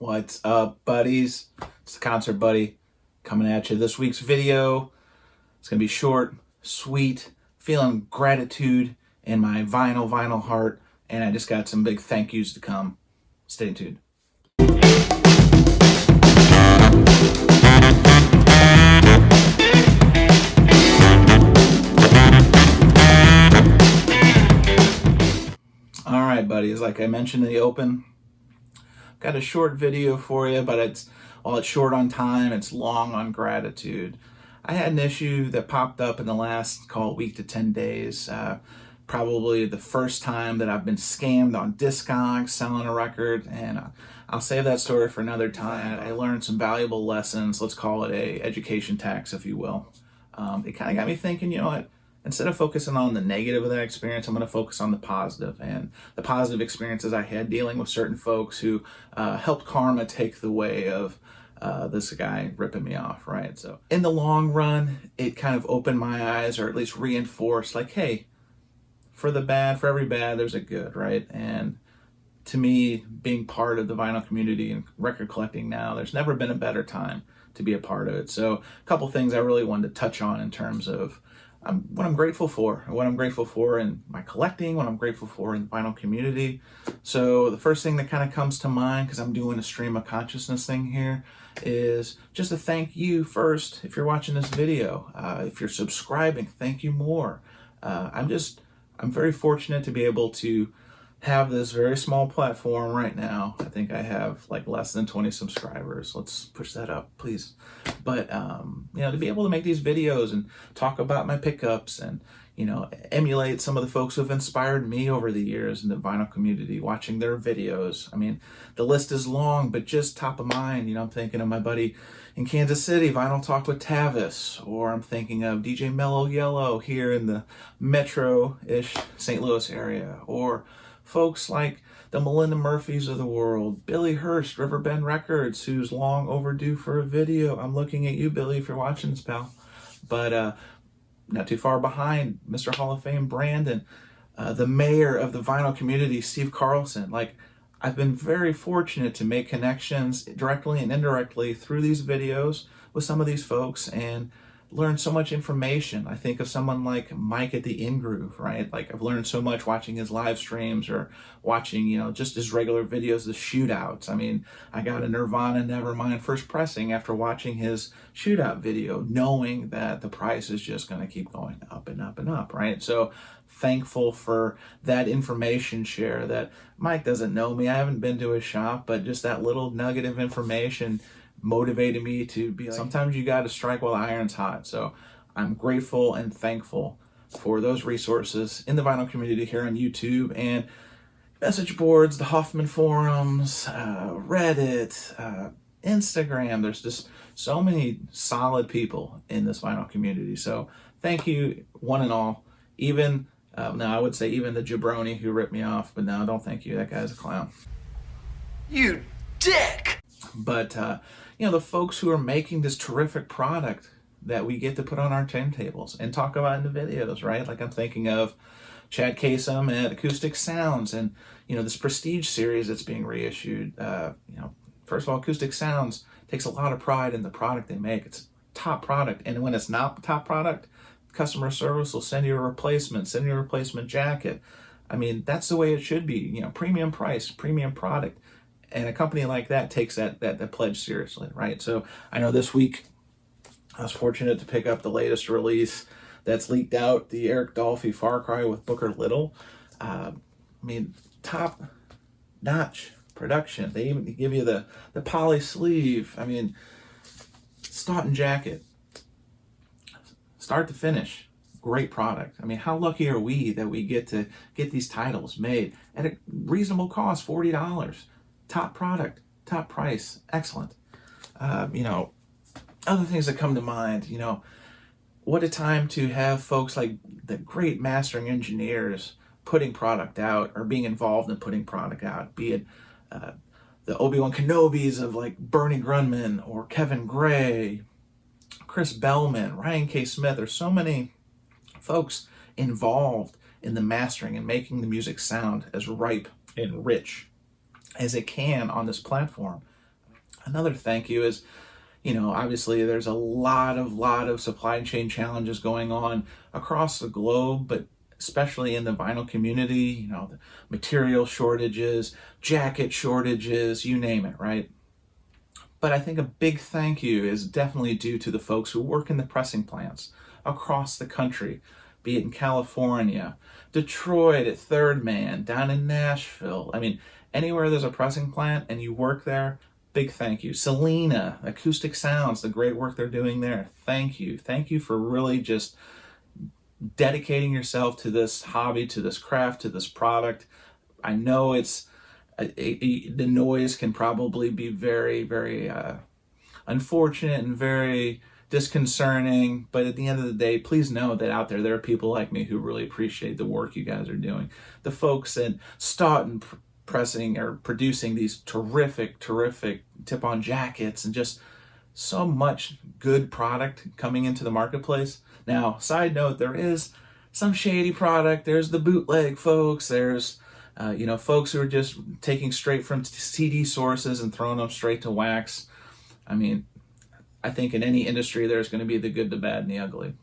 What's up, buddies? It's the Concert Buddy coming at you. This week's video, it's going to be short, sweet, feeling gratitude in my vinyl heart, and I just got some big thank yous to come. Stay tuned. All right, buddies, like I mentioned in the open, got a short video for you, but it's short on time, it's long on gratitude. I had an issue that popped up in the last, week to 10 days. Probably the first time that I've been scammed on Discogs selling a record, and I'll save that story for another time. I learned some valuable lessons, let's call it a education tax, if you will. It kind of got me thinking, you know what? Instead of focusing on the negative of that experience, I'm going to focus on the positive. And the positive experiences I had dealing with certain folks who helped karma take the way of this guy ripping me off, right? So in the long run, it kind of opened my eyes, or at least reinforced, like, hey, for every bad, there's a good, right? And to me, being part of the vinyl community and record collecting now, there's never been a better time to be a part of it. So a couple things I really wanted to touch on in terms of what I'm grateful for, in my collecting, what I'm grateful for in the vinyl community. So the first thing that kind of comes to mind, because I'm doing a stream of consciousness thing here, is just to thank you first. If you're watching this video, if you're subscribing, thank you more. I'm very fortunate to be able to have this very small platform right now. I think I have like less than 20 subscribers. Let's push that up, please. But to be able to make these videos and talk about my pickups and emulate some of the folks who have inspired me over the years in the vinyl community, watching their videos. I mean, the list is long, but just top of mind, I'm thinking of my buddy in Kansas City, Vinyl Talk with Tavis, or I'm thinking of DJ Mellow Yellow here in the metro-ish St. Louis area, or folks like the Melinda Murphys of the world, Billy Hurst, Riverbend Records, who's long overdue for a video. I'm looking at you, Billy, if you're watching this, pal. But not too far behind, Mr. Hall of Fame Brandon, the mayor of the vinyl community, Steve Carlson. Like, I've been very fortunate to make connections directly and indirectly through these videos with some of these folks and learn so much information. I think of someone like Mike at the In Groove, right? Like, I've learned so much watching his live streams or watching, just his regular videos, the shootouts. I mean, I got a Nirvana Nevermind first pressing after watching his shootout video, knowing that the price is just going to keep going up and up and up, right? So thankful for that information share that Mike doesn't know me. I haven't been to his shop, but just that little nugget of information motivated me to be like, sometimes you got to strike while the iron's hot. So I'm grateful and thankful for those resources in the vinyl community here on YouTube and message boards, the Hoffman forums, Reddit, Instagram. There's just so many solid people in this vinyl community. So thank you, one and all. Even, now I would say even the jabroni who ripped me off, but no, don't thank you. That guy's a clown. You dick! But, the folks who are making this terrific product that we get to put on our turntables and talk about in the videos, right? Like, I'm thinking of Chad Kasem at Acoustic Sounds and, this Prestige series that's being reissued. First of all, Acoustic Sounds takes a lot of pride in the product they make. It's top product. And when it's not top product, customer service will send you a replacement jacket. I mean, that's the way it should be, premium price, premium product. And a company like that takes that pledge seriously, right? So I know this week I was fortunate to pick up the latest release that's leaked out, the Eric Dolphy Far Cry with Booker Little. Top-notch production. They even give you the poly sleeve. I mean, Staunton jacket. Start to finish, great product. I mean, how lucky are we that we get to get these titles made at a reasonable cost, $40. Top product, top price, excellent. Other things that come to mind, what a time to have folks like the great mastering engineers putting product out or being involved in putting product out, be it the Obi-Wan Kenobis of like Bernie Grunman or Kevin Gray, Chris Bellman, Ryan K. Smith. There's so many folks involved in the mastering and making the music sound as ripe and rich as it can on this platform. Another thank you is, obviously there's a lot of supply chain challenges going on across the globe, but especially in the vinyl community, the material shortages, jacket shortages, you name it, right? But I think a big thank you is definitely due to the folks who work in the pressing plants across the country, be it in California, Detroit at Third Man, down in Nashville. I mean, anywhere there's a pressing plant and you work there, big thank you. Selena, Acoustic Sounds, the great work they're doing there. Thank you. Thank you for really just dedicating yourself to this hobby, to this craft, to this product. I know the noise can probably be very, very unfortunate and very disconcerting, but at the end of the day, please know that out there are people like me who really appreciate the work you guys are doing. The folks at Stoughton pressing or producing these terrific tip-on jackets, and just so much good product coming into the marketplace. Now, side note, there is some shady product. There's the bootleg folks. There's folks who are just taking straight from CD sources and throwing them straight to wax. I mean, I think in any industry there's going to be the good, the bad, and the ugly.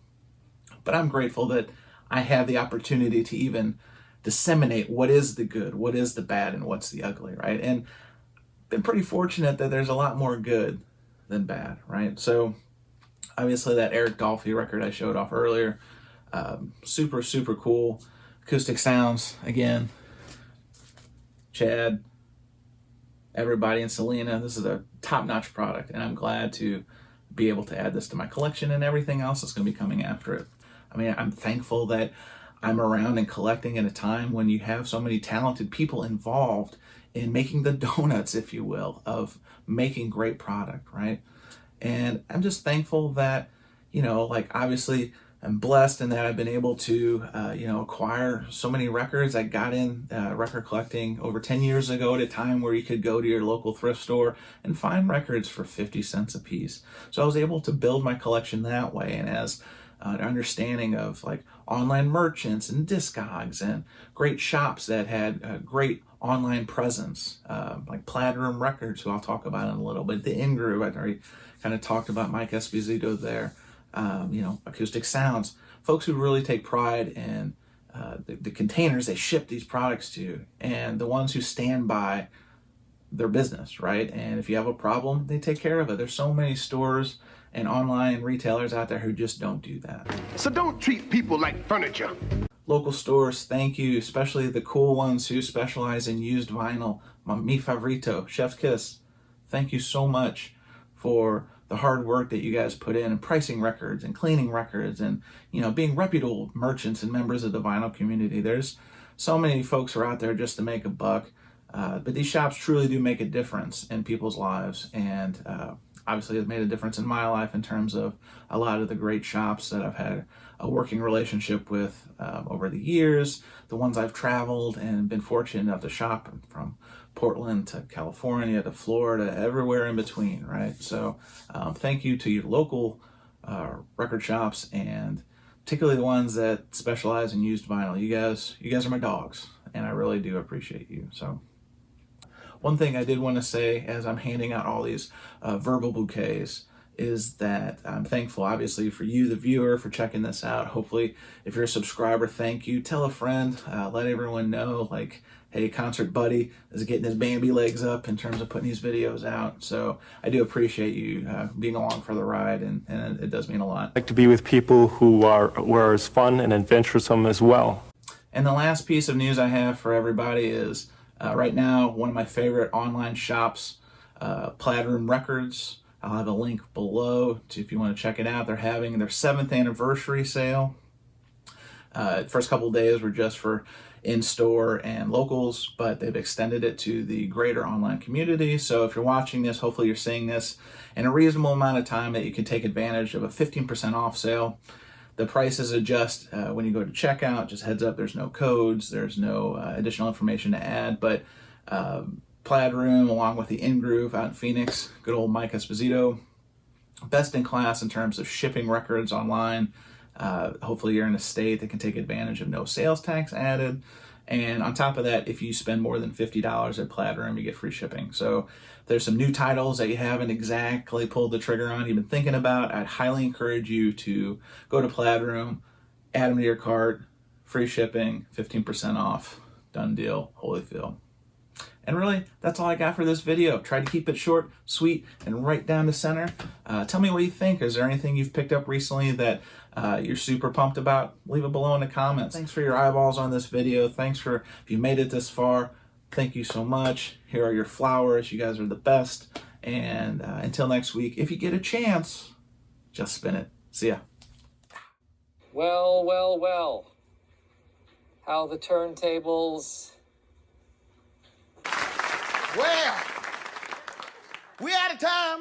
But I'm grateful that I have the opportunity to even disseminate what is the good, what is the bad, and what's the ugly, right? And been pretty fortunate that there's a lot more good than bad, right? So obviously that Eric Dolphy record I showed off earlier, super cool. Acoustic Sounds, again, Chad, everybody, and Selena, this is a top-notch product, and I'm glad to be able to add this to my collection and everything else that's going to be coming after it. I mean, I'm thankful that I'm around and collecting at a time when you have so many talented people involved in making the donuts, if you will, of making great product, right? And I'm just thankful that, obviously I'm blessed in that I've been able to, acquire so many records. I got in record collecting over 10 years ago at a time where you could go to your local thrift store and find records for 50 cents a piece. So I was able to build my collection that way. And as an understanding of online merchants and Discogs and great shops that had great online presence, like Plaid Records, who I'll talk about in a little bit. The In-Groove, I already kind of talked about Mike Esposito there. Acoustic Sounds, folks who really take pride in the containers they ship these products to, and the ones who stand by their business, right? And if you have a problem, they take care of it. There's so many stores and online retailers out there who just don't do that. So don't treat people like furniture. Local stores, thank you, especially the cool ones who specialize in used vinyl. Mi Favorito, Chef's Kiss, thank you so much for the hard work that you guys put in pricing records and cleaning records and, being reputable merchants and members of the vinyl community. There's so many folks who are out there just to make a buck, but these shops truly do make a difference in people's lives, and obviously it's made a difference in my life in terms of a lot of the great shops that I've had a working relationship with over the years, the ones I've traveled and been fortunate enough to shop from Portland to California to Florida, everywhere in between, right? So thank you to your local record shops, and particularly the ones that specialize in used vinyl. You guys are my dogs, and I really do appreciate you. So one thing I did want to say as I'm handing out all these verbal bouquets is that I'm thankful, obviously, for you, the viewer, for checking this out. Hopefully, if you're a subscriber, thank you. Tell a friend, let everyone know, hey, Concert Buddy is getting his Bambi legs up in terms of putting these videos out. So I do appreciate you being along for the ride, and it does mean a lot. I like to be with people who are as fun and adventuresome as well. And the last piece of news I have for everybody is right now, one of my favorite online shops, Plaid Records. I'll have a link below if you want to check it out. They're having their 7th anniversary sale. First couple of days were just for in-store and locals, but they've extended it to the greater online community. So if you're watching this, hopefully you're seeing this in a reasonable amount of time that you can take advantage of a 15% off sale. The prices adjust when you go to checkout. Just heads up, there's no codes, there's no additional information to add, but Plaid Room, along with the In-Groove out in Phoenix, good old Mike Esposito, best in class in terms of shipping records online. Hopefully you're in a state that can take advantage of no sales tax added. And on top of that, if you spend more than $50 at Plaid Room, you get free shipping. So if there's some new titles that you haven't exactly pulled the trigger on, you've been thinking about, I'd highly encourage you to go to Plaid Room, add them to your cart, free shipping, 15% off, done deal, Holyfield. And really, that's all I got for this video. Try to keep it short, sweet, and right down the center. Tell me what you think. Is there anything you've picked up recently that you're super pumped about? Leave it below in the comments. Thanks for your eyeballs on this video. Thanks for, if you made it this far, thank you so much. Here are your flowers. You guys are the best. And until next week, if you get a chance, just spin it. See ya. Well, well, well. How the turntables... Well, we out of time.